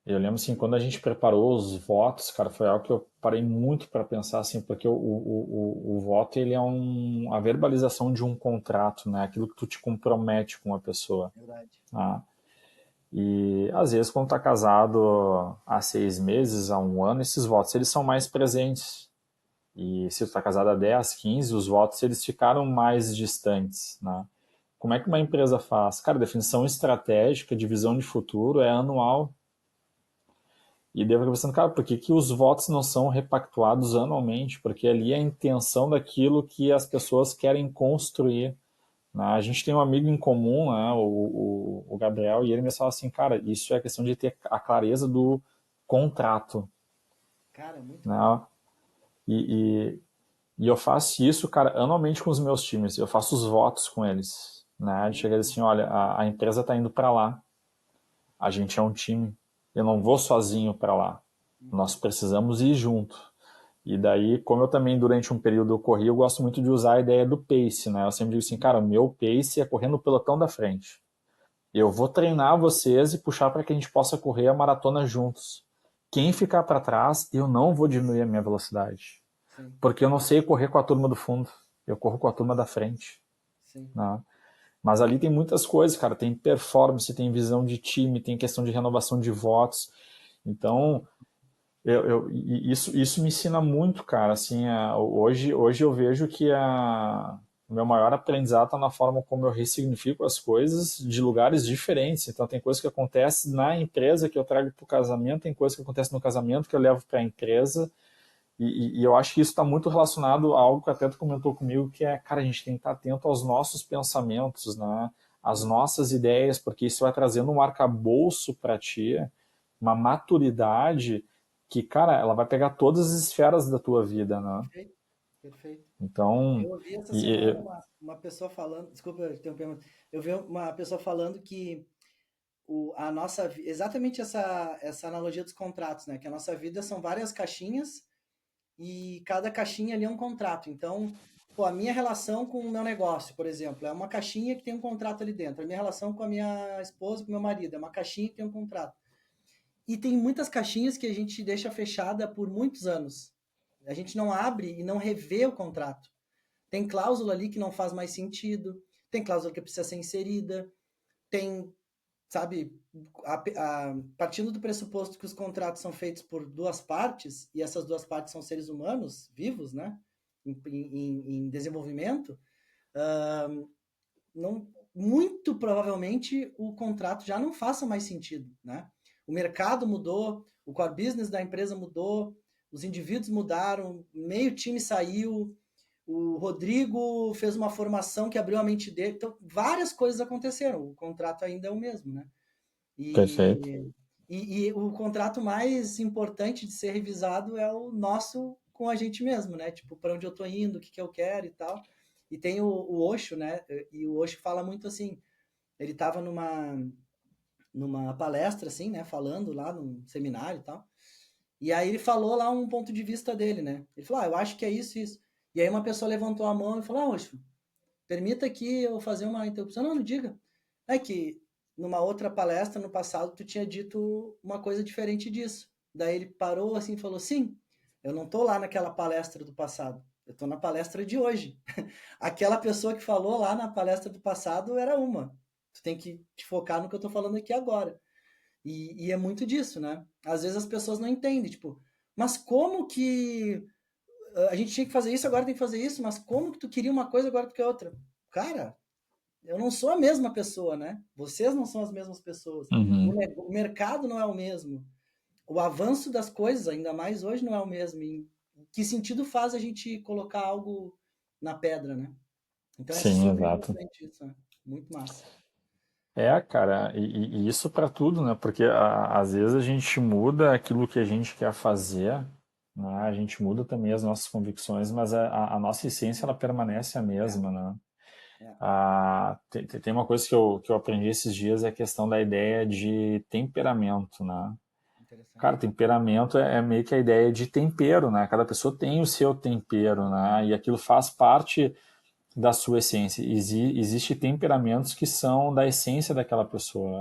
Speaker 2: Eu lembro assim, quando a gente preparou os votos, cara, foi algo que eu parei muito para pensar assim, porque o voto ele é a verbalização de um contrato, né? Aquilo que tu te compromete com a pessoa,
Speaker 1: Verdade.
Speaker 2: tá? E às vezes quando tá casado há 6 meses, há um ano, esses votos eles são mais presentes. E se tu tá casado há 10, 15, os votos eles ficaram mais distantes, né? Como é que uma empresa faz? Cara, definição estratégica, de visão de futuro é anual. E daí eu fico pensando, cara, por que, que os votos não são repactuados anualmente? Porque ali é a intenção daquilo que as pessoas querem construir. Né? A gente tem um amigo em comum, né, o Gabriel, e ele me fala assim, cara, isso é questão de ter a clareza do contrato.
Speaker 1: Cara, muito bom.
Speaker 2: Né? E, e eu faço isso, cara, anualmente com os meus times. Eu faço os votos com eles. Né? De
Speaker 1: Muito
Speaker 2: chegar
Speaker 1: bom.
Speaker 2: assim, olha, a empresa está indo para lá. A gente é um time. Eu não vou sozinho para lá. Nós
Speaker 1: Uhum.
Speaker 2: precisamos ir junto. E daí, como eu também durante um período eu corri, eu gosto muito de usar a ideia do pace, né? Eu sempre digo assim, cara, o meu pace é correr no pelotão da frente. Eu vou treinar vocês e puxar para que a gente possa correr a maratona juntos. Quem ficar para trás, eu não vou diminuir a minha velocidade,
Speaker 1: Sim,
Speaker 2: porque eu não sei correr com a turma do fundo. Eu corro com a turma da frente,
Speaker 1: sim.
Speaker 2: né? Mas ali tem muitas coisas, cara. Tem performance, tem visão de time, tem questão de renovação de votos. Então, isso me ensina muito, cara. Assim, hoje eu vejo que o meu maior aprendizado está na forma como eu ressignifico as coisas de lugares diferentes. Então, tem coisa que acontece na empresa que eu trago para o casamento, tem coisa que acontece no casamento que eu levo para a empresa. E eu acho que isso está muito relacionado a algo que até tu comentou comigo, que é, cara, a gente tem que estar atento aos nossos pensamentos, né? Às
Speaker 1: Sim.
Speaker 2: nossas ideias, porque isso vai trazendo um arcabouço para ti, uma maturidade que, cara, ela vai pegar todas as esferas da tua vida, né?
Speaker 1: Perfeito, perfeito.
Speaker 2: Então,
Speaker 1: Eu ouvi essa
Speaker 2: e,
Speaker 1: semana uma pessoa falando, desculpa eu interromper, mas eu vi uma pessoa falando que exatamente essa analogia dos contratos, né? Que a nossa vida são várias caixinhas e cada caixinha ali é um contrato. Então, pô, a minha relação com o meu negócio, por exemplo, é uma caixinha que tem um contrato ali dentro. A minha relação com a minha esposa, com o meu marido, é uma caixinha que tem um contrato. E tem muitas caixinhas que a gente deixa fechada por muitos anos. A gente não abre e não revê o contrato. Tem cláusula ali que não faz mais sentido, tem cláusula que precisa ser inserida, tem, sabe, partindo do pressuposto que os contratos são feitos por duas partes, e essas duas partes são seres humanos vivos, né, em desenvolvimento, não, muito provavelmente o contrato já não faça mais sentido, né? O mercado mudou, o core business da empresa mudou, os indivíduos mudaram, meio time saiu, o Rodrigo fez uma formação que abriu a mente dele. Então, várias coisas aconteceram. O contrato ainda é o mesmo, né?
Speaker 2: Perfeito.
Speaker 1: E o contrato mais importante de ser revisado é o nosso com a gente mesmo, né? Tipo, para onde eu tô indo, o que que eu quero e tal. E tem o Osho, né? E o Osho fala muito assim, ele estava numa palestra, assim, né? Falando lá num seminário e tal. E aí ele falou lá um ponto de vista dele, né? Ele falou, eu acho que é isso, isso. E aí uma pessoa levantou a mão e falou, Osho, permita aqui eu fazer uma interrupção. Não, não diga. É que numa outra palestra no passado tu tinha dito uma coisa diferente disso. Daí ele parou assim e falou: sim, eu não tô lá naquela palestra do passado. Eu tô na palestra de hoje. Aquela pessoa que falou lá na palestra do passado era uma. Tu tem que te focar no que eu tô falando aqui agora. E é muito disso, né? Às vezes as pessoas não entendem, tipo, mas como que a gente tinha que fazer isso, agora tem que fazer isso, mas como que tu queria uma coisa, agora tu quer outra? Cara, eu não sou a mesma pessoa, né? Vocês não são as mesmas pessoas.
Speaker 2: Uhum.
Speaker 1: O mercado não é o mesmo. O avanço das coisas, ainda mais hoje, não é o mesmo. Em que sentido faz a gente colocar algo na pedra, né? Então é
Speaker 2: Sim,
Speaker 1: super
Speaker 2: exato.
Speaker 1: importante isso, né? Muito massa.
Speaker 2: É, cara, e isso para tudo, né? Porque às vezes a gente muda aquilo que a gente quer fazer, né? A gente muda também as nossas convicções, mas a nossa essência ela permanece a
Speaker 1: É,
Speaker 2: mesma, né?
Speaker 1: é.
Speaker 2: Tem uma coisa que eu aprendi esses dias, é a questão da ideia de temperamento, né? Cara,
Speaker 1: Interessante.
Speaker 2: temperamento é meio que a ideia de tempero, né? Cada pessoa tem o seu tempero, né? E aquilo faz parte da sua essência. Existe temperamentos que são da essência daquela pessoa.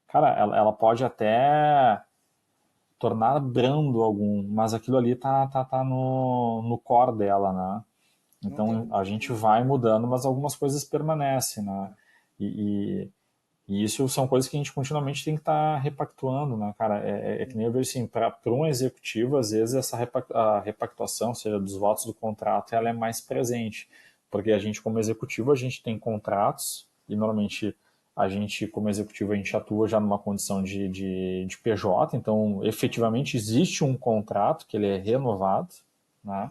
Speaker 2: Cara, ela pode até tornar brando algum, mas aquilo ali tá no core dela, né?
Speaker 1: Não tem
Speaker 2: Então
Speaker 1: como
Speaker 2: a gente
Speaker 1: fugir.
Speaker 2: vai mudando, mas algumas coisas permanecem, né? E, e isso são coisas que a gente continuamente tem que estar repactuando, né, cara? É que nem eu vejo assim, para um executivo, às vezes a repactuação, seja dos votos do contrato, ela é mais presente, porque a gente como executivo, a gente tem contratos, e normalmente a gente como executivo, a gente atua já numa condição de PJ, então efetivamente existe um contrato que ele é renovado, né?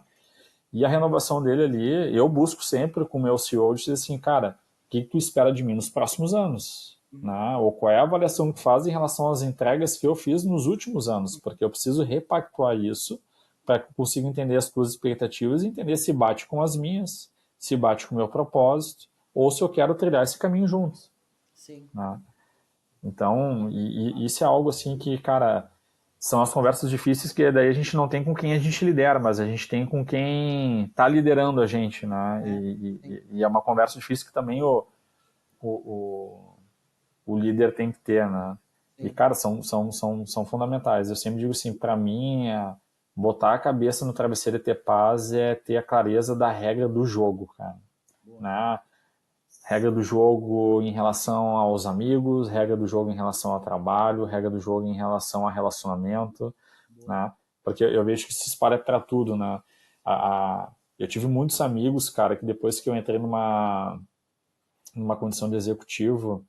Speaker 2: E a renovação dele ali, eu busco sempre com o meu CEO dizer assim, cara, o que tu espera de mim nos próximos anos?
Speaker 1: Uhum.
Speaker 2: Né? Ou qual é a avaliação que tu faz em relação às entregas que eu fiz nos últimos anos? Porque eu preciso repactuar isso para que eu consiga entender as tuas expectativas e entender se bate com as minhas, se bate com o meu propósito, ou se eu quero trilhar esse caminho junto.
Speaker 1: Sim.
Speaker 2: Né? Então, isso é algo assim que, cara, são as conversas difíceis que daí a gente não tem com quem a gente lidera, mas a gente tem com quem está liderando a gente, né?
Speaker 1: É, sim.
Speaker 2: E é uma conversa difícil que também o, o, o líder tem que ter, né? E,
Speaker 1: Sim.
Speaker 2: cara, são fundamentais. Eu sempre digo assim, para mim, botar a cabeça no travesseiro e ter paz é ter a clareza da regra do jogo, cara.
Speaker 1: Boa.
Speaker 2: Né? Regra do jogo em relação aos amigos, regra do jogo em relação ao trabalho, regra do jogo em relação a relacionamento,
Speaker 1: Boa.
Speaker 2: né? Porque eu vejo que se espalha para tudo, né? Eu tive muitos amigos, cara, que depois que eu entrei numa condição de executivo,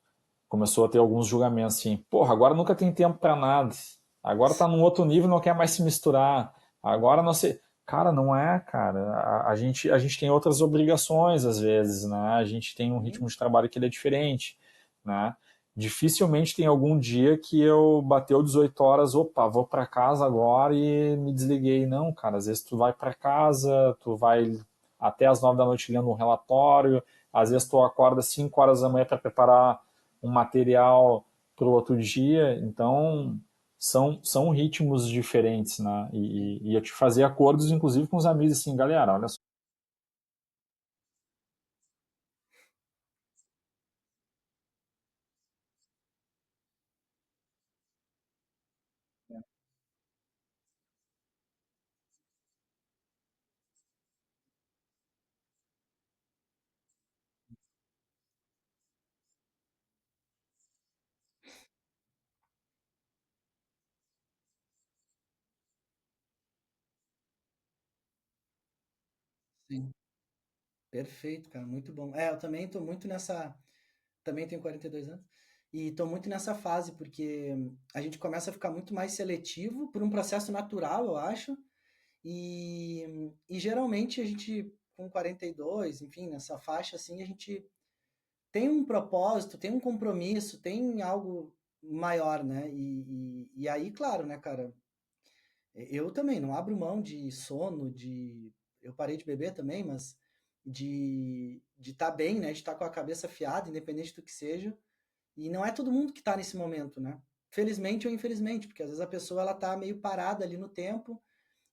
Speaker 2: começou a ter alguns julgamentos assim, porra, agora nunca tem tempo para nada, agora tá num outro nível, não quer mais se misturar, agora não sei. Cara, não é, cara. A gente tem outras obrigações às vezes, né? A gente tem um ritmo
Speaker 1: Sim.
Speaker 2: de trabalho que ele é diferente, né? Dificilmente tem algum dia que eu bateu 18 horas, opa, vou para casa agora e me desliguei. Não, cara, às vezes tu vai para casa, tu vai até as 9 da noite lendo um relatório, às vezes tu acorda 5 horas da manhã para preparar um material para o outro dia, então são ritmos diferentes, né?
Speaker 1: Sim.
Speaker 2: E eu te fazer acordos, inclusive, com os amigos, assim, galera, olha só.
Speaker 1: Sim. Perfeito, cara. Muito bom. É, eu também tô muito nessa. Também tenho 42 anos. E tô muito nessa fase, porque a gente começa a ficar muito mais seletivo por um processo natural, eu acho. E geralmente a gente, com 42, enfim, nessa faixa assim, a gente tem um propósito, tem um compromisso, tem algo maior, né? E aí, claro, né, cara, eu também não abro mão de sono, de. Eu parei de beber também, mas de estar bem, né? De estar com a cabeça afiada, independente do que seja. E não é todo mundo que está nesse momento, né? Felizmente ou infelizmente, porque às vezes a pessoa ela tá meio parada ali no tempo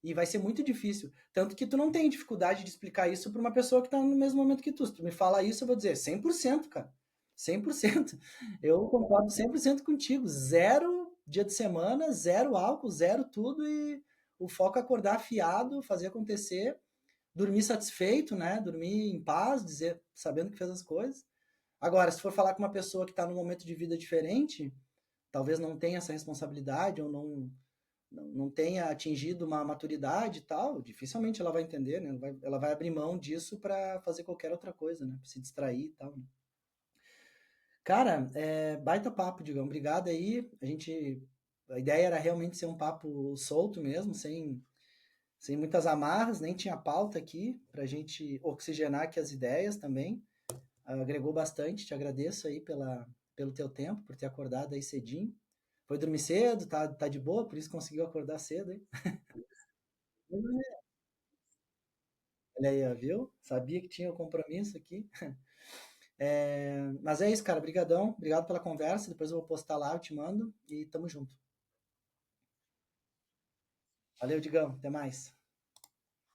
Speaker 1: e vai ser muito difícil. Tanto que tu não tem dificuldade de explicar isso para uma pessoa que está no mesmo momento que tu. Se tu me fala isso, eu vou dizer 100%, cara. 100%. Eu concordo 100% contigo. Zero dia de semana, zero álcool, zero tudo e o foco é acordar afiado, fazer acontecer, dormir satisfeito, né? Dormir em paz, dizer, sabendo que fez as coisas. Agora, se for falar com uma pessoa que está num momento de vida diferente, talvez não tenha essa responsabilidade ou não tenha atingido uma maturidade e tal, dificilmente ela vai entender, né? Ela vai abrir mão disso para fazer qualquer outra coisa, né? Pra se distrair e tal, né? Cara, baita papo, Digão. Obrigado aí. A ideia era realmente ser um papo solto mesmo, sem muitas amarras, nem tinha pauta aqui pra gente oxigenar aqui as ideias também. Agregou bastante, te agradeço aí pelo teu tempo, por ter acordado aí cedinho. Foi dormir cedo, tá de boa, por isso conseguiu acordar cedo, hein? Olha aí, ó, viu? Sabia que tinha o compromisso aqui. Mas é isso, cara. Obrigadão. Obrigado pela conversa. Depois eu vou postar lá, eu te mando e tamo junto. Valeu, Digão. Até mais.